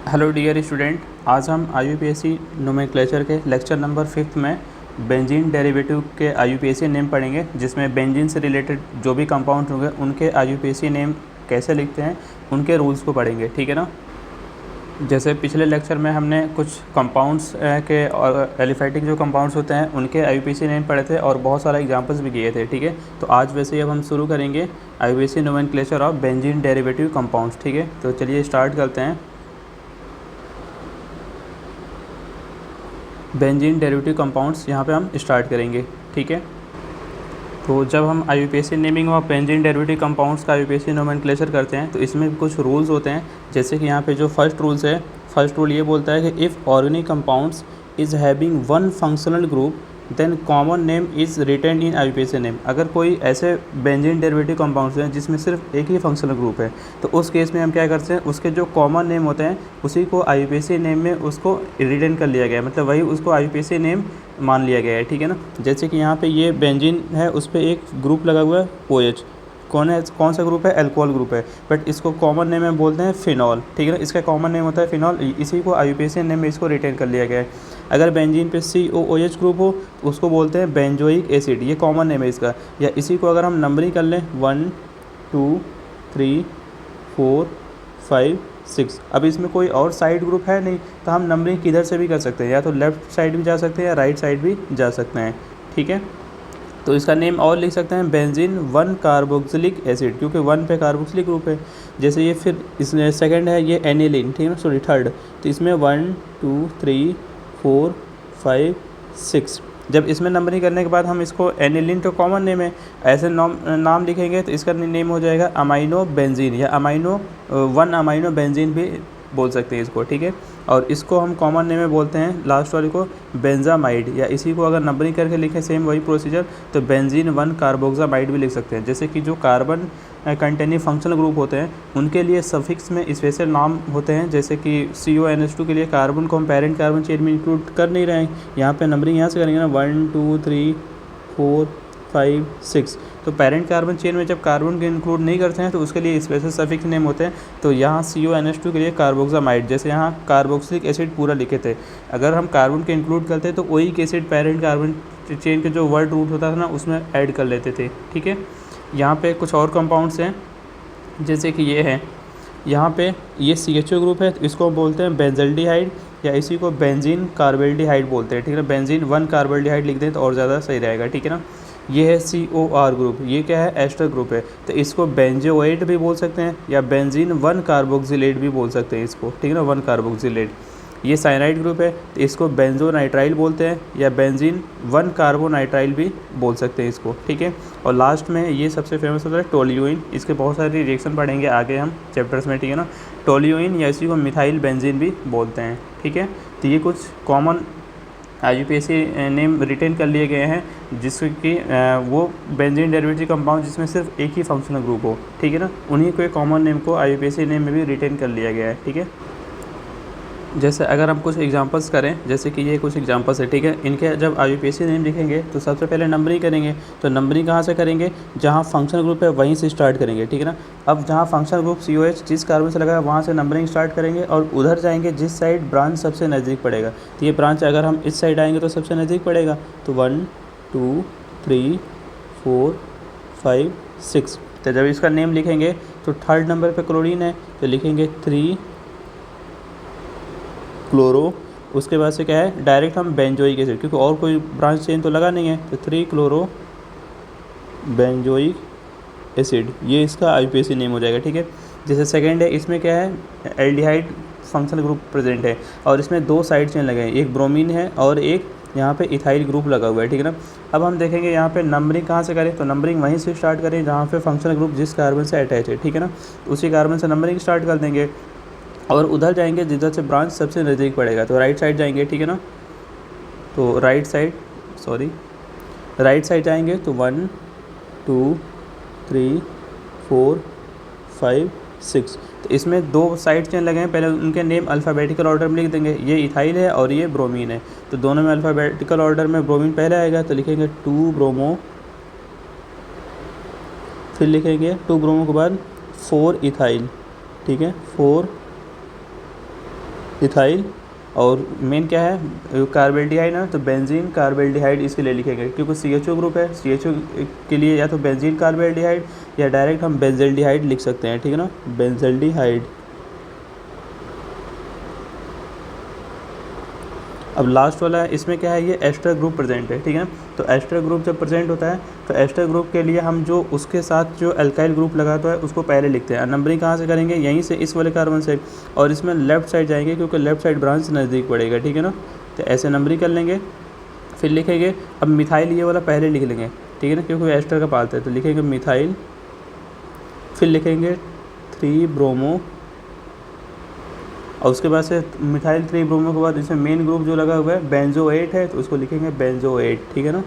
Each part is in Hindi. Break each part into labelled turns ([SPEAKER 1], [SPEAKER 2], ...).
[SPEAKER 1] हेलो डियर स्टूडेंट, आज हम आईयूपीएसी नोमेनक्लेचर के लेक्चर नंबर 5 में बेंजीन डेरिवेटिव के आईयूपीएसी नेम पढ़ेंगे, जिसमें बेंजीन से रिलेटेड जो भी कंपाउंड होंगे उनके आईयूपीएसी नेम कैसे लिखते हैं उनके रूल्स को पढ़ेंगे। ठीक है ना। जैसे पिछले लेक्चर में हमने कुछ कंपाउंड्स के और एलिफेटिक जो कंपाउंड्स होते हैं उनके आईयूपीएसी नेम पढ़े थे और बहुत सारे एग्जांपल्स भी किए थे। ठीक है, तो आज वैसे ही अब हम शुरू करेंगे IUPAC nomenclature of benzene derivative compounds. ठीक है, तो चलिए स्टार्ट करते हैं। बेंजीन डेरिवेटिव कंपाउंड्स यहाँ पे हम स्टार्ट करेंगे। ठीक है, तो जब हम IUPAC naming of benzene derivative compounds का आईयूपीएसी नोमेनक्लेचर करते हैं तो इसमें कुछ रूल्स होते हैं। जैसे कि यहाँ पे जो फर्स्ट रूल्स है, फर्स्ट रूल ये बोलता है कि if organic compounds is having one functional group then common name is written in IUPAC name. अगर कोई ऐसे बेंजीन डेरिवेटिव कंपाउंड्स हैं जिसमें सिर्फ एक ही फंक्शनल ग्रुप है तो उस केस में हम क्या करते हैं, उसके जो कॉमन नेम होते हैं उसी को आईयूपीएसी नेम में उसको रिटेन कर लिया गया है, मतलब वही उसको आईयूपीएसी नेम मान लिया गया है। ठीक है ना। जैसे कि यहाँ पे ये बेंजीन है, उस पर एक ग्रुप लगा हुआ है OH। कौन सा ग्रुप है? अल्कोहल ग्रुप है, बट इसको कॉमन नेम में बोलते हैं फिनॉल। ठीक है ना, इसका कॉमन नेम होता है फिनॉल, इसी को आईयूपीएसी नेम में इसको रिटेन कर लिया गया है। अगर बेंजीन पे COOH ग्रुप हो तो उसको बोलते हैं बेंजोइक एसिड, ये कॉमन नेम है इसका। या इसी को अगर हम नंबरिंग कर लें 1 2 3 4 5 6, अब इसमें कोई और साइड ग्रुप है नहीं तो हम नंबरिंग किधर से भी कर सकते हैं, या तो लेफ़्ट साइड भी जा सकते हैं या राइट साइड भी जा सकते हैं। ठीक है, तो इसका नेम और लिख सकते हैं बेंजीन 1 कार्बोक्सिलिक एसिड, क्योंकि 1 पे कार्बोक्सिलिक ग्रुप है। जैसे ये फिर इसमें सेकंड है ये एनिलीन, ठीक है ना, सॉरी थर्ड, तो इसमें 1 2 3 4 5 6। जब इसमें नंबरिंग करने के बाद हम इसको एनिलीन तो कॉमन नेम है, ऐसे नाम लिखेंगे तो इसका नेम हो जाएगा अमाइनो बेंजीन, या अमाइनो 1 अमाइनो बेंजीन भी बोल सकते हैं इसको। ठीक है, और इसको हम कॉमन नेम में बोलते हैं लास्ट वाले को बेंजामाइड, या इसी को अगर नंबरिंग करके लिखें सेम वही प्रोसीजर तो बेंजीन 1 कार्बोक्सामाइड भी लिख सकते हैं। जैसे कि जो कार्बन कंटेनिंग फंक्शनल ग्रुप होते हैं उनके लिए सफिक्स में स्पेशल नाम होते हैं। जैसे कि CONH2 के लिए कार्बन को हम पेरेंट कार्बन चेन में इंक्लूड कर नहीं रहे हैं, यहाँ पे नंबरिंग यहाँ से करेंगे ना 1 2 3 4 5 6, तो पेरेंट कार्बन चेन में जब कार्बन को इंक्लूड नहीं करते हैं तो उसके लिए स्पेशल सफिक्स नेम होते हैं। तो यहाँ CONH2 के लिए कार्बोक्सामाइड, जैसे यहाँ कार्बोक्सिलिक एसिड पूरा लिखे थे, अगर हम कार्बन के इंक्लूड करते तो oic acid parent carbon chain के जो वर्ड रूट होता था ना उसमें ऐड कर लेते थे। ठीक है, यहाँ पे कुछ और कंपाउंड्स हैं, जैसे कि ये है, यहाँ पे ये CHO ग्रुप है तो इसको बोलते हैं बेंजल्डिहाइड, या इसी को बेंजीन कार्बेल्डिहाइड बोलते हैं। ठीक है ना, बेंजीन 1 कार्बेल्डिहाइड लिख दें तो और ज़्यादा सही रहेगा। ठीक है ना। ये है COR ग्रुप, ये क्या है? एस्टर ग्रुप है, तो इसको बेंजोएट भी बोल सकते हैं या बेंजीन 1 कार्बोक्सिलेट भी बोल सकते हैं इसको। ठीक है ना, 1 कार्बोक्सिलेट। ये साइनाइड ग्रुप है तो इसको बेंजोनाइट्राइल बोलते हैं या बेंजीन 1 कार्बोनाइट्राइल भी बोल सकते हैं इसको। ठीक है, और लास्ट में ये सबसे फेमस होता है टोल्यूइन, इसके बहुत सारे रिएक्शन पढ़ेंगे आगे हम चैप्टर्स में। ठीक है ना, टोल्यूइन या इसी को मिथाइल बेंजीन भी बोलते हैं। ठीक है, तो ये कुछ कॉमन आईयूपीएसी नेम रिटेन कर लिए गए हैं जिससे कि वो बेंजीन डेरिवेटिव कंपाउंड जिसमें सिर्फ एक ही फंक्शनल ग्रुप हो। ठीक है ना, उन्हीं को कॉमन नेम को आईयूपीएसी नेम में भी रिटेन कर लिया गया है। ठीक है, जैसे अगर हम कुछ एग्जांपल्स करें, जैसे कि ये कुछ एग्जांपल्स है। ठीक है, इनके जब आईयूपीएसी नेम लिखेंगे तो सबसे पहले नंबरिंग करेंगे, तो नंबरिंग कहाँ से करेंगे? जहाँ फंक्शनल ग्रुप है वहीं से स्टार्ट करेंगे। ठीक है ना, अब जहाँ फंक्शनल ग्रुप COH जिस कार्बन से लगा है वहाँ से नंबरिंग स्टार्ट करेंगे और उधर जाएंगे जिस साइड ब्रांच सबसे नज़दीक पड़ेगा। तो ये ब्रांच अगर हम इस साइड आएंगे तो सबसे नज़दीक पड़ेगा, तो 1 2 3 4 5 6। तो जब इसका नेम लिखेंगे तो थर्ड नंबर पर क्लोरीन है तो लिखेंगे 3 क्लोरो, उसके बाद से क्या है डायरेक्ट हम बेंजोइक एसिड, क्योंकि और कोई ब्रांच चेन तो लगा नहीं है, तो 3 क्लोरो बेंजोइक एसिड, ये इसका आईयूपीएसी नेम हो जाएगा। ठीक है, जैसे सेकंड है, इसमें क्या है एल्डिहाइड फंक्शनल ग्रुप प्रेजेंट है और इसमें 2 साइड चेन लगे हैं, एक ब्रोमीन है और एक यहाँ पे इथाइल ग्रुप लगा हुआ है। ठीक है ना, अब हम देखेंगे यहाँ पे नंबरिंग कहाँ से करें, तो नंबरिंग वहीं से स्टार्ट करें जहाँ पे फंक्शनल ग्रुप जिस कार्बन से अटैच है। ठीक है ना, उसी कार्बन से नंबरिंग स्टार्ट कर देंगे और उधर जाएंगे जिधर से ब्रांच सबसे नज़दीक पड़ेगा, तो राइट साइड जाएंगे। ठीक है ना, तो राइट साइड जाएंगे तो 1 2 3 4 5 6, तो इसमें 2 साइड चेन लगे हैं, पहले उनके नेम अल्फ़ाबेटिकल ऑर्डर में लिख देंगे। ये इथाइल है और ये ब्रोमीन है, तो दोनों में अल्फ़ाबेटिकल ऑर्डर में ब्रोमीन पहले आएगा तो लिखेंगे 2 ब्रोमो, फिर लिखेंगे 2 ब्रोमो के बाद 4 इथाइल। ठीक है, 4 इथाइल, और मेन क्या है कार्बेल्डिहाइड ना, तो बेंजीन कार्बेल्डिहाइड इसके लिए लिखेंगे क्योंकि CHO ग्रुप है। CHO के लिए या तो बेंजीन कार्बेल्डिहाइड या डायरेक्ट हम बेंजल्डिहाइड लिख सकते हैं, ठीक है ना, बेंजल्डिहाइड। अब लास्ट वाला है, इसमें क्या है, ये एस्टर ग्रुप प्रेजेंट है, ठीक है। तो एस्टर ग्रुप जब प्रेजेंट होता है तो एस्टर ग्रुप के लिए हम जो उसके साथ जो अल्काइल ग्रुप लगाता है उसको पहले लिखते हैं। नंबरिंग कहाँ से करेंगे, यहीं से, इस वाले कार्बन से, और इसमें लेफ्ट साइड जाएंगे क्योंकि लेफ्ट साइड ब्रांच नज़दीक पड़ेगा, ठीक है ना। तो ऐसे नंबरिंग कर लेंगे, फिर लिखेंगे। अब मिथाइल ये वाला पहले लिख लेंगे, ठीक है ना, क्योंकि एस्टर का पार्ट है। तो लिखेंगे मिथाइल, फिर लिखेंगे 3 ब्रोमो, और उसके बाद से मिथाइल 3 ब्रोमो के बाद इसमें मेन ग्रुप जो लगा हुआ है बेंजोएट है, तो उसको लिखेंगे बेंजोएट, ठीक है ना,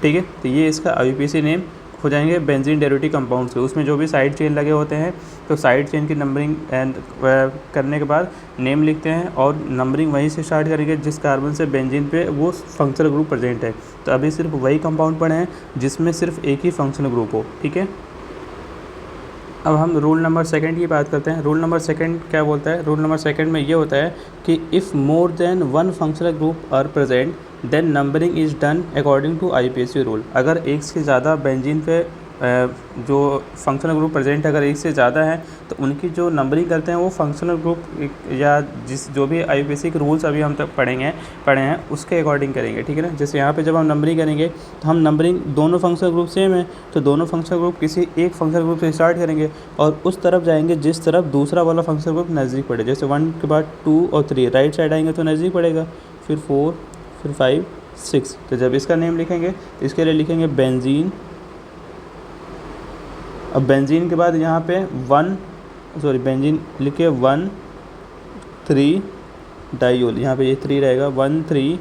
[SPEAKER 1] ठीक है। तो ये इसका IUPAC नेम हो जाएंगे बेंजीन डेरिवेटिव कंपाउंड्स के। उसमें जो भी साइड चेन लगे होते हैं तो साइड चेन की नंबरिंग करने के बाद नेम लिखते हैं, और नंबरिंग वहीं से स्टार्ट करेंगे जिस कार्बन से बेंजीन पे वो फंक्शनल ग्रुप प्रेजेंट है। तो अभी सिर्फ वही कंपाउंड पढ़े हैं जिसमें सिर्फ एक ही फंक्शनल ग्रुप हो, ठीक है। अब हम रूल नंबर 2 की बात करते हैं। रूल नंबर 2 क्या बोलता है, रूल नंबर 2 में ये होता है कि if more than 1 functional group are present then numbering is done according to IUPAC rule. अगर एक से ज़्यादा बेंजीन पे जो फंक्शनल ग्रुप प्रेजेंट है, अगर एक से ज़्यादा है तो उनकी जो नंबरिंग करते हैं वो फंक्शनल ग्रुप या जिस जो भी IUPAC के रूल्स अभी हम तक पढ़े हैं उसके अकॉर्डिंग करेंगे, ठीक है ना। जैसे यहाँ पे जब हम नंबरिंग करेंगे तो हम नंबरिंग दोनों फंक्शनल ग्रुप सेम है, तो दोनों फंक्शनल ग्रुप किसी एक फंक्शनल ग्रुप से स्टार्ट करेंगे और उस तरफ जाएंगे जिस तरफ दूसरा वाला फंक्शनल ग्रुप नज़दीक पड़े। जैसे 1 के बाद 2 और 3 राइट साइड आएंगे तो नज़दीक पड़ेगा, फिर 4, फिर 5, 6। तो जब इसका नेम लिखेंगे तो इसके लिए लिखेंगे बेंजीन। अब बेंजीन के बाद यहाँ पे बेंजीन लिखे 1, 3 डाइओल, यहाँ पे ये 3 रहेगा, 1, 3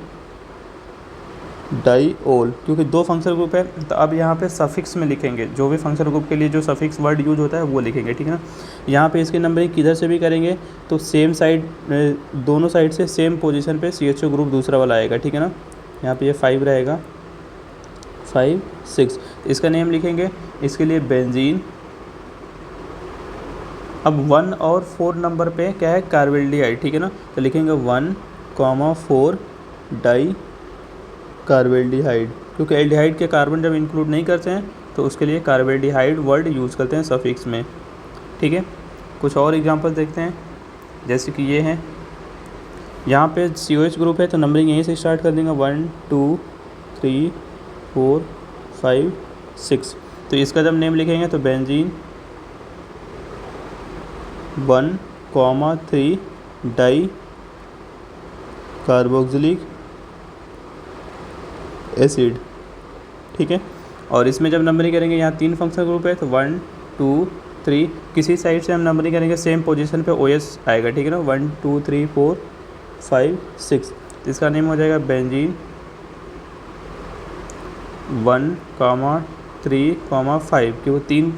[SPEAKER 1] डाइओल, क्योंकि 2 फंक्शनल ग्रुप है। तो अब यहाँ पे सफिक्स में लिखेंगे, जो भी फंक्शनल ग्रुप के लिए जो सफिक्स वर्ड यूज होता है वो लिखेंगे, ठीक है ना। यहाँ पे इसकी नंबरिंग किधर से भी करेंगे तो सेम साइड, दोनों साइड से सेम पोजीशन पे CHO ग्रुप दूसरा वाला आएगा, ठीक है ना। यहाँ पे ये 5 रहेगा, 5, 6, इसका नेम लिखेंगे, इसके लिए बेंजीन। अब 1 और 4 नंबर पे क्या है कार्बेल्डिहाइड, ठीक है ना। तो लिखेंगे 1,4 डाई कार्बेल्डिहाइड, क्योंकि एल्डिहाइड के कार्बन जब इंक्लूड नहीं करते हैं तो उसके लिए कार्बेल्डिहाइड वर्ड यूज़ करते हैं सफिक्स में, ठीक है। कुछ और एग्जांपल देखते हैं, जैसे कि ये हैं, यहाँ पे COH ग्रुप है तो नंबरिंग यहीं से स्टार्ट कर देंगे, 1, 2, 3, 4, 5, 6। तो इसका जब नेम लिखेंगे तो बेंजीन 1,3 डाई कार्बोक्सिलिक एसिड, ठीक है। और इसमें जब नंबरिंग करेंगे यहाँ 3 फंक्शनल ग्रुप है तो 1, 2, 3 किसी साइड से हम नंबरिंग करेंगे सेम पोजीशन पे OS आएगा, ठीक है ना, 1, 2, 3, 4, 5, 6। इसका नेम हो जाएगा बेंजीन 1,3,5 कि वो 3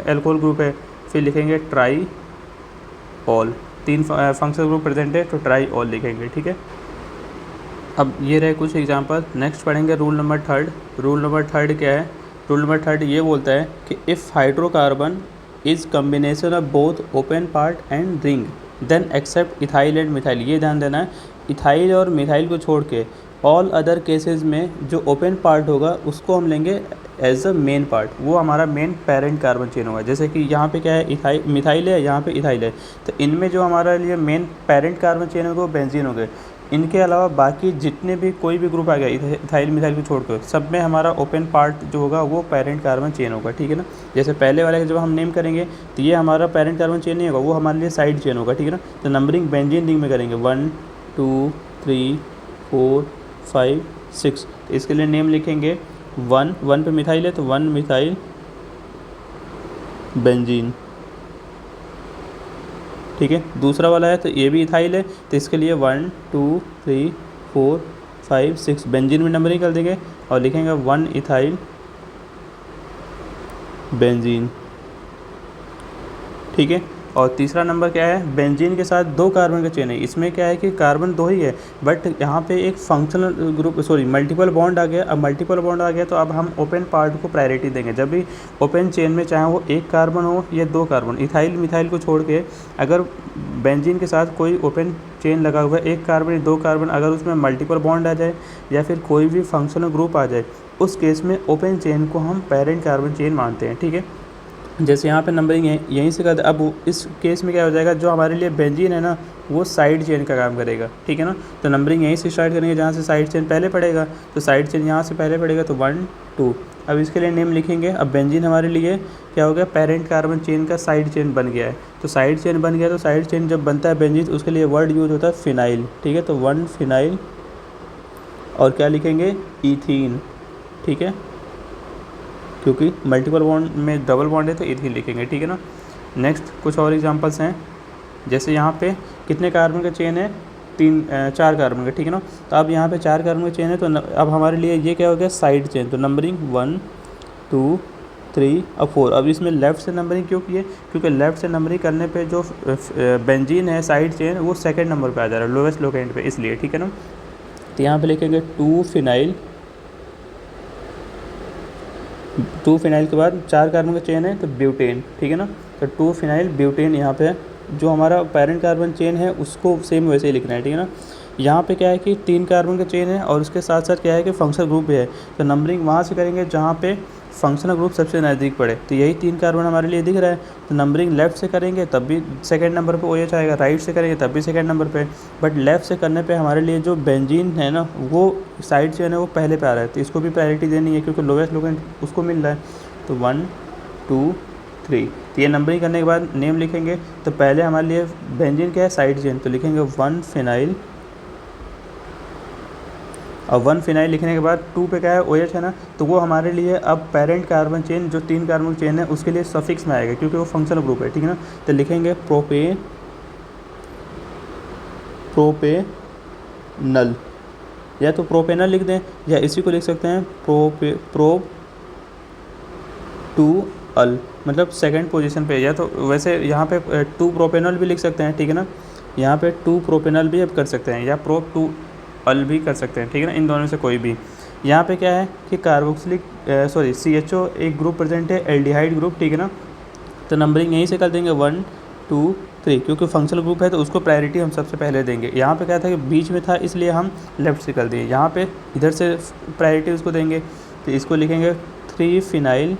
[SPEAKER 1] एल्कोहल ग्रुप है। फिर लिखेंगे try all, 3 functional group present है तो ट्राई ऑल लिखेंगे, ठीक है। अब ये रहे कुछ एग्जांपल। नेक्स्ट पढ़ेंगे रूल नंबर 3। रूल नंबर 3 क्या है, रूल नंबर 3 ये बोलता है कि if hydrocarbon is combination of both open part and ring then except ethyl and methyl. ये ध्यान देना है, इथाइल और मिथाइल को छोड़ के ऑल अदर केसेस में जो ओपन पार्ट होगा उसको हम लेंगे एज अ मेन पार्ट, वो हमारा मेन पेरेंट कार्बन चेन होगा। जैसे कि यहाँ पे क्या है मिथाइल है, यहाँ पे इथाइल है, तो इनमें जो हमारा लिए मेन पेरेंट कार्बन चेन होगा वो बेंजीन हो गए। इनके अलावा बाकी जितने भी कोई भी ग्रुप आ गया इथाइल मिथाइल को छोड़कर, सब में हमारा ओपन पार्ट जो होगा वो पेरेंट कार्बन चेन होगा, ठीक है ना। जैसे पहले वाले का जब हम नेम करेंगे तो ये हमारा पेरेंट कार्बन चेन नहीं होगा, वो हमारे लिए साइड चेन होगा, ठीक है ना। तो नंबरिंग बेंजीन रिंग में करेंगे 1, 2, 3, 4, 5, 6। तो इसके लिए नेम लिखेंगे 1 पे मिथाइल है तो 1 मिथाइल बेंजीन, ठीक है। दूसरा वाला है तो ये भी इथाइल है तो इसके लिए 1, 2, 3, 4, 5, 6 बेंजीन में नंबरिंग कर देंगे और लिखेंगे 1 इथाइल बेंजीन, ठीक है। और तीसरा नंबर क्या है, बेंजीन के साथ 2 कार्बन का चेन है। इसमें क्या है कि कार्बन 2 ही है, बट यहाँ पे एक फंक्शनल ग्रुप मल्टीपल बॉन्ड आ गया। अब मल्टीपल बॉन्ड आ गया तो अब हम ओपन पार्ट को प्रायोरिटी देंगे। जब भी ओपन चेन में चाहे वो 1 कार्बन हो या 2 कार्बन, इथाइल मिथाइल को छोड़ के अगर बेंजीन के साथ कोई ओपन चेन लगा हुआ है, 1 कार्बन या 2 कार्बन, अगर उसमें मल्टीपल बॉन्ड आ जाए या फिर कोई भी फंक्शनल ग्रुप आ जाए, उस केस में ओपन चेन को हम पेरेंट कार्बन चेन मानते हैं। ठीक है, जैसे यहाँ पे नंबरिंग है यहीं से कर। अब इस केस में क्या हो जाएगा, जो हमारे लिए बेंजीन है ना वो साइड चेन का काम करेगा। ठीक है ना, तो नंबरिंग यहीं से स्टार्ट करेंगे जहाँ से साइड चेन पहले पड़ेगा, तो साइड चेन यहाँ से पहले पड़ेगा, तो 1 2। अब इसके लिए नेम लिखेंगे। अब बेंजीन हमारे लिए क्या हो गया, पेरेंट कार्बन चेन का साइड चेन बन गया है। तो साइड चेन बन गया, तो साइड चेन जब बनता है बेंजीन तो उसके लिए वर्ड यूज होता है फिनाइल। ठीक है, तो 1 फिनाइल, और क्या लिखेंगे, ईथीन। ठीक है, क्योंकि मल्टीपल बॉन्ड में डबल बॉन्ड है तो इथीन लिखेंगे। ठीक है ना। नेक्स्ट कुछ और एग्जांपल्स हैं, जैसे यहाँ पे कितने कार्बन का चेन है, 4 कार्बन का। ठीक है ना, तो अब यहाँ पे 4 कार्बन का चेन है, तो अब हमारे लिए ये क्या हो गया, साइड चेन। तो नंबरिंग 1 2 3 और 4। अब इसमें लेफ़्ट से नंबरिंग क्यों की है, क्योंकि लेफ़्ट से नंबरिंग करने पे जो बेंजीन है साइड चेन वो सेकेंड नंबर पे आ जा रहा है, लोवेस्ट लोकेंट पे, इसलिए। ठीक है ना, तो यहाँ पे लिखेंगे 2 फिनाइल। 2 फिनाइल के बाद 4 कार्बन का चेन है तो ब्यूटेन। ठीक है ना, तो 2 फिनाइल ब्यूटेन यहाँ पे जो हमारा पेरेंट कार्बन चेन है उसको सेम वैसे ही लिखना है। ठीक है ना, यहाँ पे क्या है कि 3 कार्बन का चेन है और उसके साथ साथ क्या है कि फंक्शनल ग्रुप भी है, तो नंबरिंग वहाँ से करेंगे जहाँ पे फंक्शनल ग्रुप सबसे नज़दीक पड़े। तो यही 3 कार्बन हमारे लिए दिख रहा है, तो नंबरिंग लेफ़्ट से करेंगे तब भी सेकंड नंबर पे OH आएगा, राइट से करेंगे तब भी सेकंड नंबर पे। बट लेफ़्ट से करने पे हमारे लिए जो बेंजीन है ना वो साइड चेन है वो पहले पे आ रहा है, तो इसको भी प्रायोरिटी देनी है क्योंकि लोवेस्ट लोकेंट उसको मिल रहा है। तो 1 2 3, तो ये नंबरिंग करने के बाद नेम लिखेंगे। तो पहले हमारे लिए बेंजीन क्या है, साइड चेन, तो लिखेंगे 1 फिनाइल, और 1 फिनाइल लिखने के बाद 2 पे क्या है, OH है ना, तो वो हमारे लिए अब पेरेंट कार्बन चेन जो 3 कार्बन चेन है उसके लिए सफिक्स में आएगा क्योंकि वो फंक्शनल ग्रुप है। ठीक है ना, तो लिखेंगे प्रोपेनल, या तो प्रोपेनल लिख दें या इसी को लिख सकते हैं प्रोप-2-अल, मतलब सेकंड पोजीशन पे। या तो वैसे यहाँ पे 2 प्रोपेनल भी लिख सकते हैं। ठीक है ना, यहाँ पे 2 प्रोपेनल भी अब कर सकते हैं या प्रोप-2-अल भी कर सकते हैं। ठीक है ना, इन दोनों से कोई भी। यहाँ पे क्या है कि कार्बोक्सिलिक CHO एक ग्रुप प्रेजेंट है, एल्डिहाइड ग्रुप। ठीक है ना, तो नंबरिंग यहीं से कर देंगे 1 2 3, क्योंकि फंक्शनल ग्रुप है तो उसको प्रायोरिटी हम सबसे पहले देंगे। यहाँ पे क्या था कि बीच में था इसलिए हम लेफ़्ट से कर दिए, यहाँ पे इधर से प्रायोरिटी उसको देंगे, तो इसको लिखेंगे 3 फिनाइल।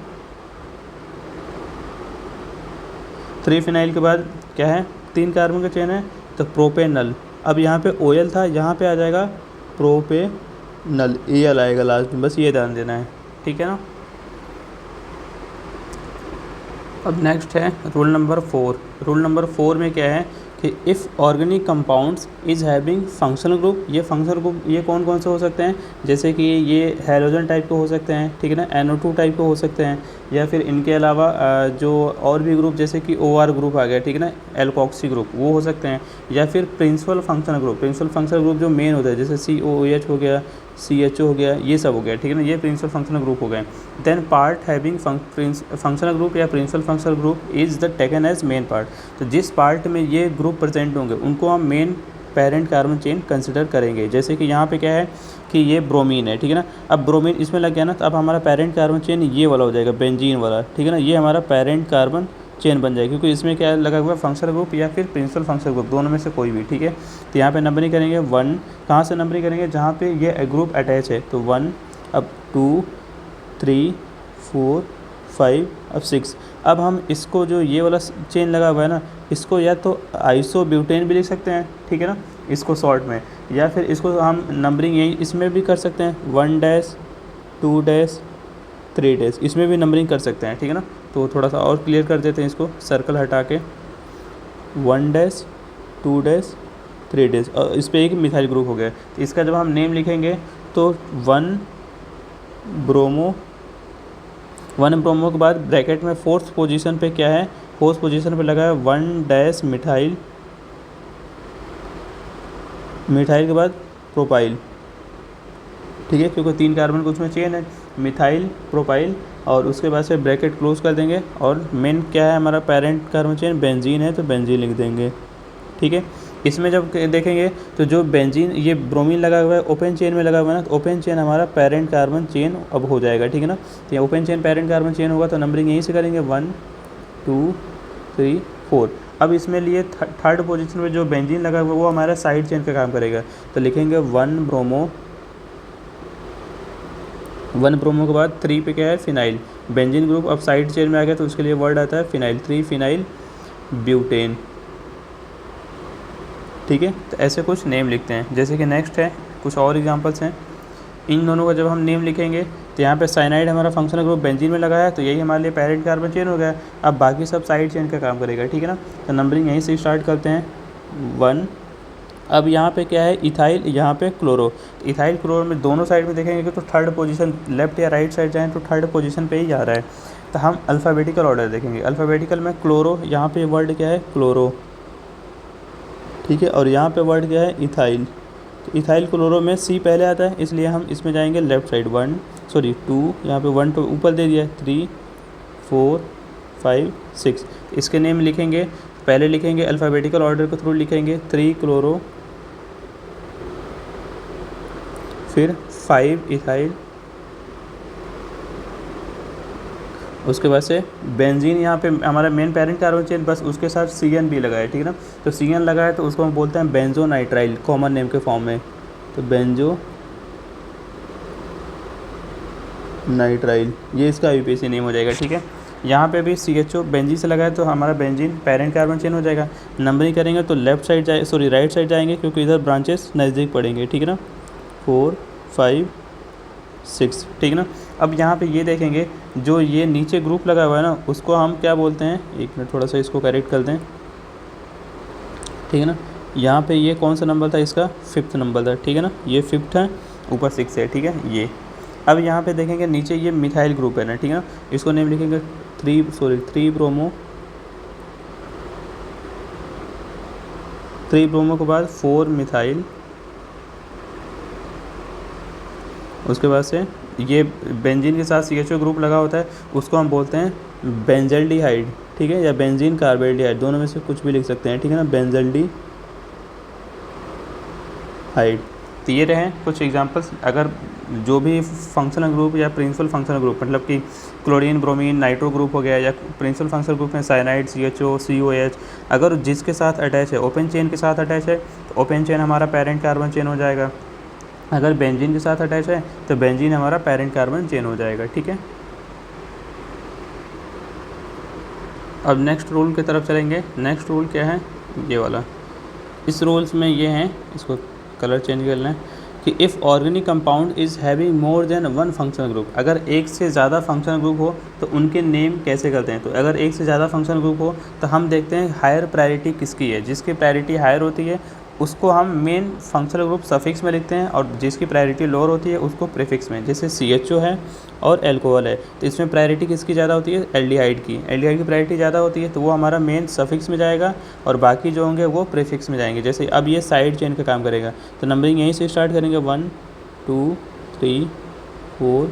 [SPEAKER 1] 3 फिनाइल के बाद क्या है, 3 कार्बन का चेन है तो प्रोपेनल। अब यहाँ पे OL था, यहाँ पे आ जाएगा प्रोपेनल, AL आएगा लास्ट में, बस ये ध्यान देना है। ठीक है ना। अब नेक्स्ट है रूल नंबर 4। रूल नंबर 4 में क्या है कि if organic compounds is having functional group, ये फंक्शनल ग्रुप ये कौन कौन से हो सकते हैं, जैसे कि ये हैलोजन टाइप के हो सकते हैं। ठीक है ना, NO2 टाइप के हो सकते हैं, या फिर इनके अलावा जो और भी ग्रुप जैसे कि OR ग्रुप आ गया। ठीक है ना, एल्कोक्सी ग्रुप वो हो सकते हैं, या फिर principal functional group. Principal functional group जो मेन होता है जैसे COOH हो गया, CHO हो गया, ये सब हो गया। ठीक है ना, ये प्रिंसिपल फंक्शनल ग्रुप हो गए। Then part having functional group या principal functional group is the taken as main part. तो जिस पार्ट में ये ग्रुप प्रेजेंट होंगे उनको हम main parent carbon chain consider करेंगे। जैसे कि यहाँ पे क्या है कि ये ब्रोमीन है। ठीक है ना, अब ब्रोमीन इसमें लग गया ना, तो अब हमारा पेरेंट कार्बन चेन ये वाला हो जाएगा, बेंजीन वाला। ठीक है ना, ये हमारा पेरेंट कार्बन चेन बन जाएगी क्योंकि इसमें क्या लगा हुआ है, फंक्शनल ग्रुप या फिर प्रिंसिपल फंक्शनल ग्रुप, दोनों में से कोई भी। ठीक है, तो यहाँ पे नंबरिंग करेंगे 1, कहाँ से नंबरिंग करेंगे, जहाँ पे ये ग्रुप अटैच है, तो 1, अब 2 3 4 5, अब 6। अब हम इसको जो ये वाला चेन लगा हुआ है ना, इसको या तो आइसोब्यूटेन भी लिख सकते हैं। ठीक है ना, इसको शॉर्ट में, या फिर इसको हम नंबरिंग यही इसमें भी कर सकते हैं, 1 2 3 इसमें भी नंबरिंग कर सकते हैं। ठीक है ना, तो थोड़ा सा और क्लियर कर देते हैं इसको, सर्कल हटा के 1 2 3 और इस पर एक मिथाइल ग्रुप हो गया। तो इसका जब हम नेम लिखेंगे तो 1 ब्रोमो के बाद ब्रैकेट में 4th पोजीशन पे क्या है, 4th पोजीशन पे लगा है 1 मिथाइल के बाद प्रोपाइल। ठीक है, क्योंकि 3 कार्बन का उसमें चेन है, मिथाइल प्रोपाइल और उसके बाद से ब्रैकेट क्लोज कर देंगे और मेन क्या है हमारा पेरेंट कार्बन चेन बेंजीन है तो बेंजीन लिख देंगे। ठीक है, इसमें जब देखेंगे तो जो बेंजीन ये ब्रोमीन लगा हुआ है ओपन चेन में लगा हुआ है ना, तो ओपन चेन हमारा पेरेंट कार्बन चेन अब हो जाएगा। ठीक है ना, तो ये open chain parent carbon chain होगा तो नंबरिंग यहीं से करेंगे 1 2 3 4। अब इसमें लिए थर्ड पोजीशन में जो बेंजीन लगा हुआ है वो हमारा साइड चेन का काम करेगा, तो लिखेंगे 1 ब्रोमो के बाद 3 पे क्या है फिनाइल, बेंजीन ग्रुप अब साइड चेन में आ गया तो उसके लिए वर्ड आता है फिनाइल, 3 फिनाइल ब्यूटेन। ठीक है, तो ऐसे कुछ नेम लिखते हैं। जैसे कि नेक्स्ट है कुछ और एग्जांपल्स हैं, इन दोनों का जब हम नेम लिखेंगे तो यहाँ पे साइनाइड हमारा फंक्शनल ग्रुप बेंजीन में लगा है तो यही हमारे लिए पेरेंट कार्बन चेन हो गया। अब बाकी सब साइड चेन का काम करेगा। ठीक है ना, तो नंबरिंग यहीं से स्टार्ट करते हैं 1। अब यहाँ पे क्या है इथाइल, यहाँ पे क्लोरो, इथाइल क्लोरो में दोनों साइड में देखेंगे तो थर्ड पोजीशन लेफ्ट या राइट साइड जाएँ तो थर्ड पोजीशन पे ही जा रहा है, तो हम अल्फ़ाबेटिकल ऑर्डर देखेंगे। अल्फ़ाबेटिकल में क्लोरो, यहाँ पे वर्ड क्या है क्लोरो। ठीक है, और यहाँ पे वर्ड क्या है इथाइल, तो इथाइल क्लोरो में सी पहले आता है इसलिए हम इसमें जाएंगे लेफ्ट साइड 2, यहाँ पे 1 तो ऊपर दे दिया है, 3 4 5 6। इसके नेम लिखेंगे, पहले लिखेंगे अल्फ़ाबेटिकल ऑर्डर के थ्रू लिखेंगे 3 क्लोरो, फिर 5 इथाइल, उसके बाद से बेंजीन, यहाँ पे हमारा मेन पेरेंट कार्बन चेन बस उसके साथ CN भी लगा है। ठीक है ना, तो CN लगा है तो उसको हम बोलते हैं बेंजो नाइट्राइल कॉमन नेम के फॉर्म में, तो बेंजो नाइट्राइल ये इसका IUPAC नेम हो जाएगा। ठीक है, यहाँ पे भी CHO बेंजीन से लगा है तो हमारा बेंजीन पेरेंट कार्बन चेन हो जाएगा। नंबरिंग करेंगे तो लेफ्ट साइड राइट साइड जाएंगे क्योंकि इधर ब्रांचेस नज़दीक पड़ेंगे। ठीक है ना, 4 5 6। ठीक है ना, अब यहाँ पे ये देखेंगे जो ये नीचे ग्रुप लगा हुआ है ना उसको हम क्या बोलते हैं, एक मिनट थोड़ा सा इसको करेक्ट कर दें। ठीक है ना, यहाँ पे ये कौन सा नंबर था इसका 5th नंबर था। ठीक है ना, ये 5th है, ऊपर 6 है। ठीक है, ये अब यहाँ पे देखेंगे नीचे ये मिथाइल ग्रुप है ना। ठीक है ना, इसको नेम लिखेंगे 3 ब्रोमो, 3 ब्रोमो के बाद 4 मिथाइल, उसके बाद से ये बेंजीन के साथ CHO ग्रुप लगा होता है उसको हम बोलते हैं बेंजल्डिहाइड। ठीक है, या बेंजीन कार्बेल्डिहाइड, दोनों में से कुछ भी लिख सकते हैं। ठीक है ना, बेंजल्डिहाइड। तो ये रहे कुछ एग्जांपल्स। अगर जो भी फंक्शनल ग्रुप या प्रिंसिपल फंक्शनल ग्रुप मतलब कि क्लोरीन ब्रोमीन नाइट्रो ग्रुप हो गया या प्रिंसिपल फंक्शनल ग्रुप में साइनाइड CHO COH अगर जिसके साथ अटैच है ओपन चेन के साथ अटैच है तो ओपन चेन हमारा पेरेंट कार्बन चेन हो जाएगा। अगर बेंजीन के साथ अटैच है तो बेंजीन हमारा पेरेंट कार्बन चेन हो जाएगा। ठीक है, अब नेक्स्ट रूल की तरफ चलेंगे। नेक्स्ट रूल क्या है, ये वाला। इस रूल्स में ये हैं, इसको कलर चेंज कर लें कि if organic compound is having more than 1 functional group, अगर एक से ज़्यादा फंक्शनल ग्रुप हो तो उनके नेम कैसे करते हैं। तो अगर एक से ज़्यादा फंक्शनल ग्रुप हो तो हम देखते हैं हायर प्रायोरिटी किसकी है, जिसकी प्रायोरिटी हायर होती है उसको हम मेन फंक्शनल ग्रुप सफिक्स में लिखते हैं और जिसकी प्रायोरिटी लोअर होती है उसको प्रीफिक्स में। जैसे CHO है और अल्कोहल है तो इसमें प्रायोरिटी किसकी ज़्यादा होती है, एल्डिहाइड की प्रायोरिटी ज़्यादा होती है तो वो हमारा मेन सफिक्स में जाएगा और बाकी जो होंगे वो प्रीफिक्स में जाएंगे। जैसे अब ये साइड चेन का काम करेगा तो नंबरिंग यहीं से स्टार्ट करेंगे 1 2 3 4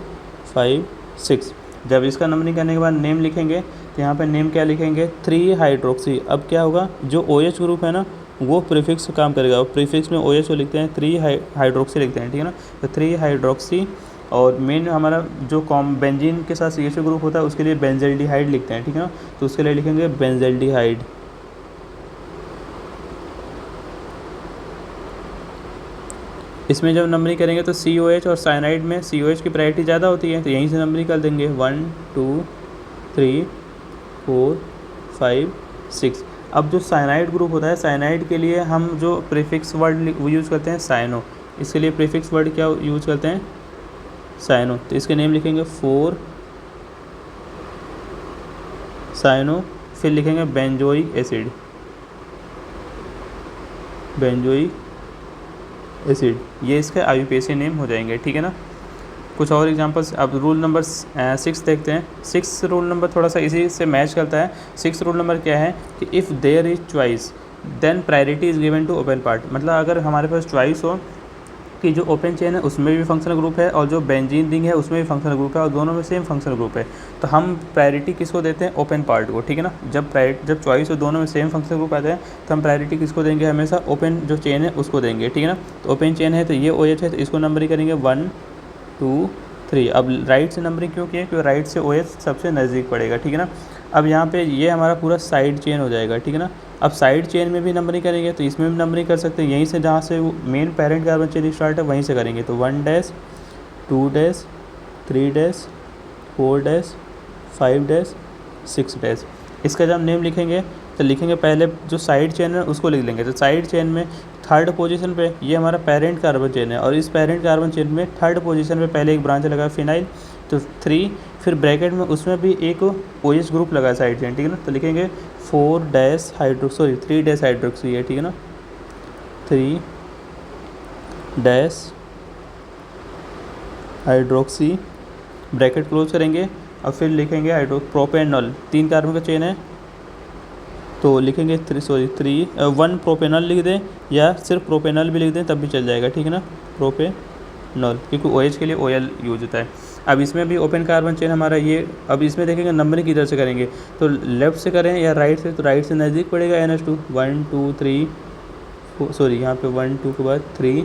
[SPEAKER 1] 5 6। जब इसका नंबरिंग करने के बाद नेम लिखेंगे तो यहाँ पे नेम क्या लिखेंगे 3 हाइड्रोक्सी। अब क्या होगा, जो OH ग्रुप है ना वो प्रीफिक्स काम करेगा और प्रीफिक्स में OH को लिखते हैं 3 हाइड्रोक्सी लिखते हैं। ठीक है ना, तो 3 हाइड्रोक्सी और मेन हमारा जो बेंजीन के साथ CHO ग्रुप होता है उसके लिए बेंजल्डिहाइड लिखते हैं। ठीक है ना, तो उसके लिए लिखेंगे बेंजल्डिहाइड। इसमें जब नंबरिंग करेंगे तो COH और साइनाइड में COH की प्रायोरिटी ज़्यादा होती है तो यहीं से नंबरिंग कर देंगे 1 2 3 4 5 6। अब जो साइनाइड ग्रुप होता है साइनाइड के लिए हम जो प्रीफिक्स वर्ड यूज़ करते हैं साइनो, इसके लिए प्रीफिक्स वर्ड क्या यूज़ करते हैं साइनो, तो इसके नेम लिखेंगे 4 साइनो, फिर लिखेंगे बेंजोइक एसिड, ये इसके IUPAC नेम हो जाएंगे। ठीक है ना, कुछ और एग्जांपल्स। अब रूल नंबर 6 देखते हैं। 6 रूल नंबर थोड़ा सा इसी से मैच करता है। 6 रूल नंबर क्या है कि if there is choice then priority is given to open part, मतलब अगर हमारे पास चॉइस हो जबकि जो ओपन चेन है उसमें भी फंक्शनल ग्रुप है और जो बेंजीन रिंग है उसमें भी फंक्शनल ग्रुप है और दोनों में सेम फंक्शनल ग्रुप है। तो हम प्रायोरिटी किसको देते हैं? ओपन पार्ट को, ठीक है ना। जब चॉइस हो दोनों में सेम फंक्शनल ग्रुप आते हैं तो हम प्रायोरिटी किसको देंगे? हमेशा ओपन जो चेन है उसको देंगे, ठीक है ना। तो ओपन चेन है तो ये OH है तो इसको नंबरिंग करेंगे 1 2 3। अब राइट से नंबरिंग क्यों किया? क्योंकि राइट से OH सबसे नज़दीक पड़ेगा, ठीक है ना। अब यहाँ पे ये हमारा पूरा साइड चेन हो जाएगा, ठीक है ना। अब साइड चेन में भी नंबरिंग करेंगे तो इसमें भी नंबरिंग कर सकते हैं, यहीं से जहाँ से वो main parent carbon chain start है वहीं से करेंगे। तो 1 dash 2 dash 3 dash 4 dash 5 dash 6 dash. इसका जब हम नेम लिखेंगे तो लिखेंगे पहले जो साइड चेन है उसको लिख लेंगे। तो साइड चेन में थर्ड पोजीशन पे ये हमारा पेरेंट कार्बन चेन है और इस पेरेंट कार्बन चेन में थर्ड पोजीशन पे पहले एक ब्रांच लगा फिनाइल, तो 3, फिर ब्रैकेट में उसमें भी एक OH ग्रुप लगा साइड चेन, ठीक है ना। तो लिखेंगे 3 डैश हाइड्रोक्सी है, ठीक है ना। 3 डैश हाइड्रोक्सी, ब्रैकेट क्लोज करेंगे और फिर लिखेंगे प्रोपेनॉल, 3 कार्बन का चेन है तो लिखेंगे 1 प्रोपेनॉल लिख दें या सिर्फ प्रोपेनॉल भी लिख दें तब भी चल जाएगा, ठीक है ना। प्रोपेनॉल, क्योंकि OH के लिए OL यूज होता है। अब इसमें भी ओपन कार्बन चेन हमारा ये, अब इसमें देखेंगे नंबरिंग किधर से करेंगे, तो लेफ्ट से करें या राइट से? तो राइट से नज़दीक पड़ेगा NH2, 1 2 3 यहाँ पे 1 2 के बाद 3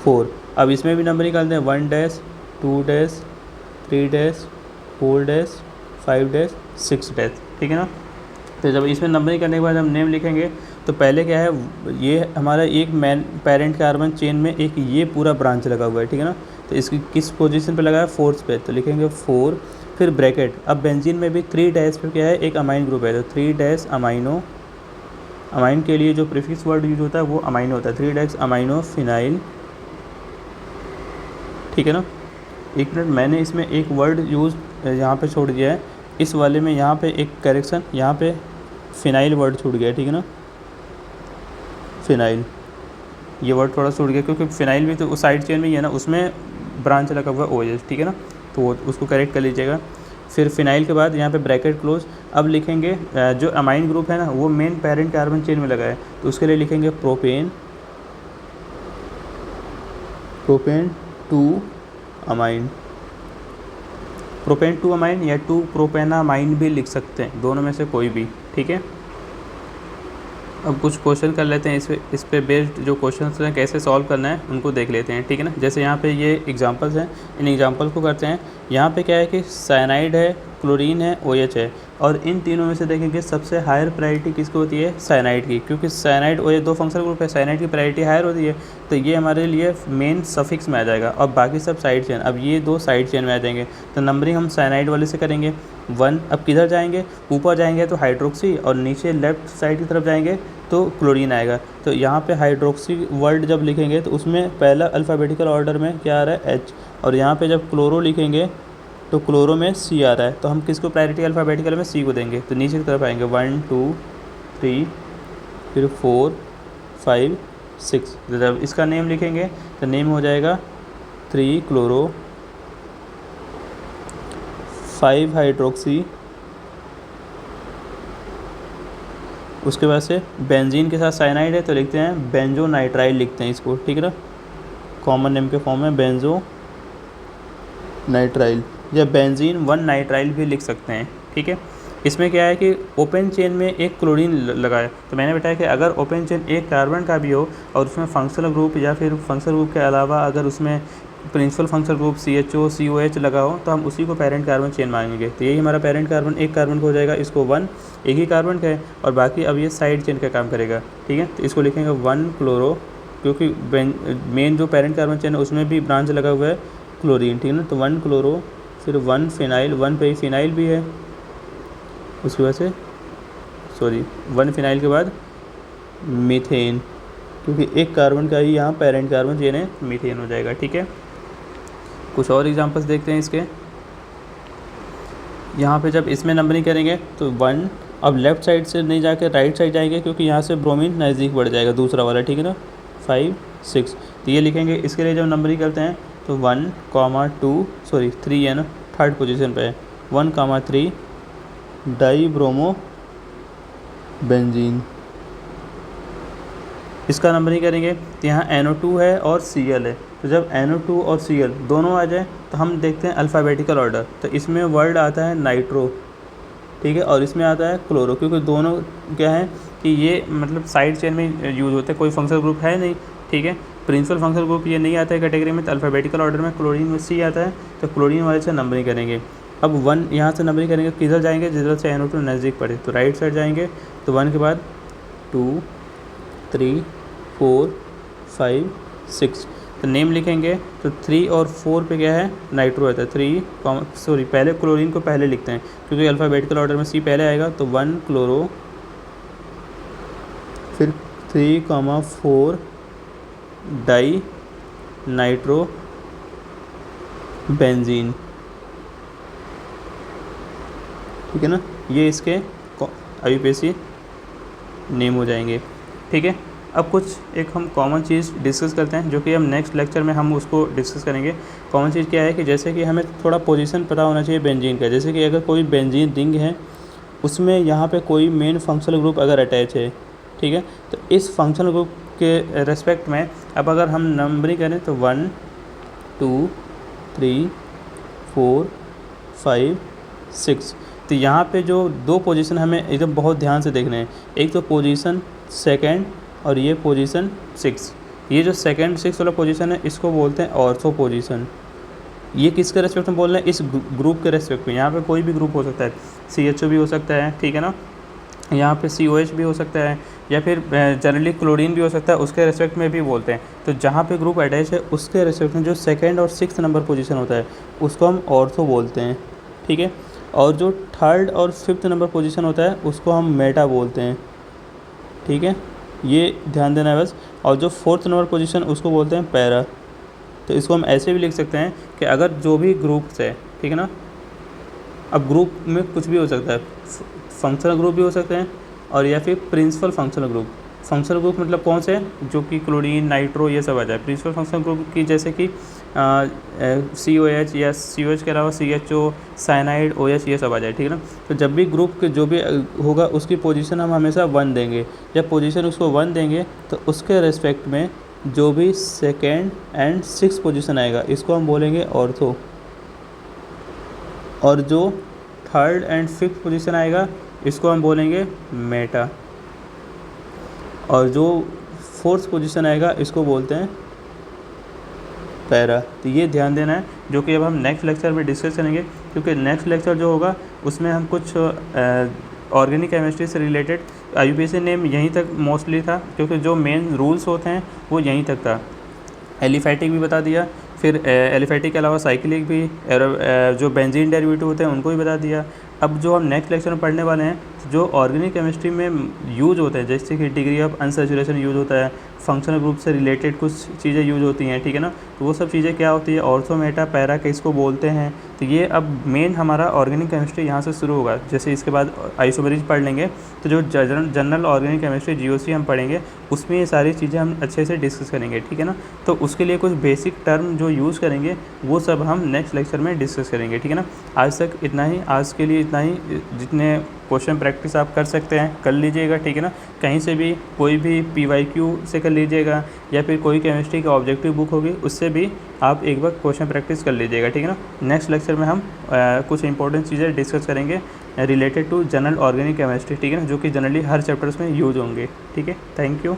[SPEAKER 1] 4। अब इसमें भी नंबरिंग करते हैं 1 dash 2 dash 3 dash 4 dash 5 dash 6 dash, ठीक है ना। तो जब इसमें नंबरिंग करने के बाद हम नेम लिखेंगे तो पहले क्या है, ये हमारा एक मैन पेरेंट कार्बन चेन में एक ये पूरा ब्रांच लगा हुआ है, ठीक है ना। तो इसकी किस पोजीशन पे लगा है? 4th पे, तो लिखेंगे 4, फिर ब्रैकेट। अब बेंजीन में भी 3 डैश पे क्या है? एक अमाइन ग्रुप है, तो 3 डैश अमाइनो, अमाइन के लिए जो प्रीफिक्स वर्ड यूज होता है वो अमाइनो होता है, 3 डैश अमाइनो फिनाइल, ठीक है ना। एक मिनट, मैंने इसमें एक वर्ड यूज़ यहाँ पे छोड़ दिया है, इस वाले में यहाँ पे एक करेक्शन, यहाँ पे फिनाइल वर्ड छूट गया, ठीक है ना। फिनाइल ये वर्ड थोड़ा छूट गया क्योंकि फिनाइल भी तो उस साइड चेन में ही है ना, उसमें ब्रांच लगा हुआ है OH, ठीक है ना। तो वो उसको करेक्ट कर लीजिएगा। फिर फिनाइल के बाद यहाँ पे ब्रैकेट क्लोज। अब लिखेंगे जो अमाइन ग्रुप है ना वो मेन पेरेंट कार्बन चेन में लगा है, तो उसके लिए लिखेंगे प्रोपेन 2 अमाइन, प्रोपेन 2 अमाइन या 2 प्रोपेनामाइन भी लिख सकते हैं, दोनों में से कोई भी, ठीक है। अब कुछ क्वेश्चन कर लेते हैं, इस पे बेस्ड जो क्वेश्चन हैं कैसे सॉल्व करना है उनको देख लेते हैं, ठीक है ना। जैसे यहाँ पे ये एग्जांपल्स हैं, इन एग्जांपल को करते हैं। यहाँ पे क्या है कि साइनाइड है, क्लोरीन है, OH है, और इन तीनों में से देखेंगे सबसे हायर प्रायोरिटी किसकी होती है? साइनाइड की, क्योंकि साइनाइड OH 2 फंक्शनल ग्रुप है, साइनाइड की प्रायोरिटी हायर होती है, तो ये हमारे लिए मेन सफिक्स में आ जाएगा और बाकी सब साइड चेन। अब ये 2 साइड चेन में आ जाएंगे, तो नंबरिंग हम साइनाइड वाले से करेंगे 1। अब किधर जाएंगे? ऊपर जाएंगे तो हाइड्रोक्सी और नीचे लेफ्ट साइड की तरफ जाएंगे तो क्लोरीन आएगा। तो यहाँ पे हाइड्रोक्सी वर्ड जब लिखेंगे तो उसमें पहला अल्फ़ाबेटिकल ऑर्डर में क्या आ रहा है? H, और यहाँ पे जब क्लोरो लिखेंगे तो क्लोरो में C आ रहा है, तो हम किसको प्रायोरिटी अल्फ़ाबेटिकल में C को देंगे। तो नीचे की तरफ आएंगे 1 2 3 फिर 4 5 6। जब इसका नेम लिखेंगे तो नेम हो जाएगा 3 क्लोरो 5 हाइड्रोक्सी, उसके बाद से बेंजीन के साथ साइनाइड है तो लिखते हैं बेंजोनाइट्राइल लिखते हैं इसको, ठीक है ना। कॉमन नेम के फॉर्म में बेंजोनाइट्राइल या बेंजीन 1 नाइट्राइल भी लिख सकते हैं, ठीक है। इसमें क्या है कि ओपन चेन में एक क्लोरीन लगा है, तो मैंने बताया कि अगर ओपन चेन एक कार्बन का भी हो और उसमें फंक्शनल ग्रुप या फिर फंक्शनल ग्रुप के अलावा अगर उसमें principal functional group CHO COH लगा हो तो हम उसी को पेरेंट कार्बन चेन मांगेंगे। तो यही हमारा पेरेंट कार्बन एक कार्बन का हो जाएगा, इसको 1 एक ही कार्बन का है और बाकी अब ये साइड चेन का काम करेगा, ठीक है। तो इसको लिखेंगे 1 क्लोरो, क्योंकि मेन जो पेरेंट कार्बन चेन है उसमें भी ब्रांच लगा हुआ है क्लोरीन, ठीक है ना। तो 1 क्लोरो, फिर 1 फिनाइल, 1 पे फिनाइल भी है, उसकी वजह से 1 फिनाइल के बाद मीथेन, क्योंकि एक कार्बन का ही यहाँ पेरेंट कार्बन चेन है, मीथेन हो जाएगा, ठीक है। कुछ और एग्जांपल्स देखते हैं इसके। यहाँ पे जब इसमें नंबरिंग करेंगे तो 1, अब लेफ़्ट साइड से नहीं जाके राइट साइड जाएंगे क्योंकि यहाँ से ब्रोमीन नज़दीक बढ़ जाएगा दूसरा वाला, ठीक है ना। 5 6, तो ये लिखेंगे। इसके लिए जब नंबरिंग करते हैं तो 1, 2 3 है ना, थर्ड पोजीशन पे है, 1, 3 डाई ब्रोमो बेंजीन, इसका नंबरिंग करेंगे तो यहाँ NO2 है और Cl है, तो जब NO2 और Cl दोनों आ जाए तो हम देखते हैं अल्फ़ाबेटिकल ऑर्डर। तो इसमें वर्ड आता है नाइट्रो, ठीक है, और इसमें आता है क्लोरो, क्योंकि दोनों क्या है कि ये मतलब साइड चेन में यूज़ होते हैं, कोई फंक्शनल ग्रुप है नहीं, ठीक है। प्रिंसिपल फंक्शनल ग्रुप ये नहीं आता है कैटेगरी में, तो अल्फ़ाबेटिकल ऑर्डर में क्लोरीन में C आता है, तो क्लोरीन वाले से नंबरिंग करेंगे। अब 1 यहाँ से नंबरिंग करेंगे, किधर जाएंगे, जिधर से NO2 नज़दीक पड़े, तो राइट साइड जाएंगे, तो 1 के बाद 2 3 4 5 6, तो नेम लिखेंगे, तो 3 और 4 पे क्या है, नाइट्रो आता है। 3 पहले क्लोरीन को पहले लिखते हैं क्योंकि अल्फ़ाबेटिकल ऑर्डर में C पहले आएगा, तो 1 क्लोरो, फिर 3, 4 डाई नाइट्रो बेंजीन, ठीक है ना, ये इसके IUPAC नेम हो जाएंगे, ठीक है। अब कुछ एक हम कॉमन चीज़ डिस्कस करते हैं, जो कि हम नेक्स्ट लेक्चर में हम उसको डिस्कस करेंगे। कॉमन चीज़ क्या है कि जैसे कि हमें थोड़ा पोजीशन पता होना चाहिए बेंजीन का। जैसे कि अगर कोई बेंजीन रिंग है, उसमें यहाँ पे कोई मेन फंक्शनल ग्रुप अगर अटैच है, ठीक है, तो इस फंक्शनल ग्रुप के रेस्पेक्ट में अब अगर हम नंबरिंग करें तो 1 2 3 4 5 6, तो यहाँ पे जो दो पोजीशन हमें एकदम बहुत ध्यान से देखने हैं, एक तो पोजीशन सेकंड और ये पोजीशन 6। ये जो सेकंड 6 वाला पोजीशन है, इसको बोलते हैं ऑर्थो पोजीशन। ये किसके रेस्पेक्ट में बोल रहे हैं, इस ग्रुप के रेस्पेक्ट में। यहाँ पे कोई भी ग्रुप हो सकता है, CHO भी हो सकता है, ठीक है ना, यहाँ पे COH भी हो सकता है, या फिर जनरली क्लोरीन भी हो सकता है, उसके रेस्पेक्ट में भी बोलते हैं। तो जहाँ पे ग्रुप अटैच है उसके रेस्पेक्ट में जो सेकंड और 6th नंबर पोजीशन होता है उसको हम ऑर्थो बोलते हैं, ठीक है। और जो 3rd और 5th नंबर पोजीशन होता है उसको हम मेटा बोलते हैं, ठीक है, ये ध्यान देना है बस। और जो 4th नंबर पोजीशन उसको बोलते हैं पैरा। तो इसको हम ऐसे भी लिख सकते हैं कि अगर जो भी ग्रुप्स है, ठीक है ना, अब ग्रुप में कुछ भी हो सकता है, फंक्शनल ग्रुप भी हो सकते हैं और या फिर principal functional group. Functional group मतलब कौन से, जो कि क्लोरीन नाइट्रो ये सब आ जाए। प्रिंसिपल फंक्शनल ग्रुप की जैसे कि COH या COH के अलावा CHO, साइनाइड, OH ये सब आ जाए, ठीक है ना। तो जब भी ग्रुप के जो भी होगा उसकी पोजीशन हम हमेशा 1 देंगे। जब पोजीशन उसको 1 देंगे तो उसके रेस्पेक्ट में जो भी सेकेंड एंड 6th पोजीशन आएगा इसको हम बोलेंगे ऑर्थो, और जो 3rd एंड 5th पोजीशन आएगा इसको हम बोलेंगे मेटा, और जो 4th पोजीशन आएगा इसको बोलते हैं पैरा। तो ये ध्यान देना है, जो कि अब हम नेक्स्ट लेक्चर में डिस्कस करेंगे, क्योंकि नेक्स्ट लेक्चर जो होगा उसमें हम कुछ ऑर्गेनिक केमिस्ट्री से रिलेटेड IUPAC नेम यहीं तक मोस्टली था, क्योंकि जो मेन रूल्स होते हैं वो यहीं तक था। एलिफैटिक भी बता दिया, फिर एलिफैटिक के अलावा साइक्लिक भी, जो बेंजीन डेरिवेटिव होते हैं उनको भी बता दिया। अब जो हम नेक्स्ट लेक्चर में पढ़ने वाले हैं, जो ऑर्गेनिक केमिस्ट्री में यूज होते हैं, जैसे कि डिग्री ऑफ अनसैचुरेशन यूज होता है, फंक्शनल ग्रुप से रिलेटेड कुछ चीज़ें यूज होती हैं, ठीक है ना। तो वो सब चीज़ें क्या होती है, ऑर्थो, मेटा, पैरा किसको बोलते हैं। तो ये अब मेन हमारा ऑर्गेनिक केमिस्ट्री यहाँ से शुरू होगा। जैसे इसके बाद आइसोमेरेज पढ़ लेंगे, तो जो जनरल ऑर्गेनिक केमिस्ट्री GOC हम पढ़ेंगे उसमें ये सारी चीज़ें हम अच्छे से डिस्कस करेंगे, ठीक है ना। तो उसके लिए कुछ बेसिक टर्म जो यूज़ करेंगे वो सब हम नेक्स्ट लेक्चर में डिस्कस करेंगे, ठीक है ना। आज तक इतना ही, आज के लिए इतना ही। जितने क्वेश्चन प्रैक्टिस आप कर सकते हैं कर लीजिएगा, ठीक है ना। कहीं से भी कोई भी PYQ से कर लीजिएगा, या फिर कोई केमिस्ट्री की ऑब्जेक्टिव बुक होगी उससे भी आप एक बार क्वेश्चन प्रैक्टिस कर लीजिएगा, ठीक है ना। नेक्स्ट लेक्चर में हम कुछ इंपॉर्टेंट चीज़ें डिस्कस करेंगे related to general organic chemistry, ठीक है ना, जो कि जनरली हर चैप्टर्स में यूज होंगे, ठीक है। Thank you.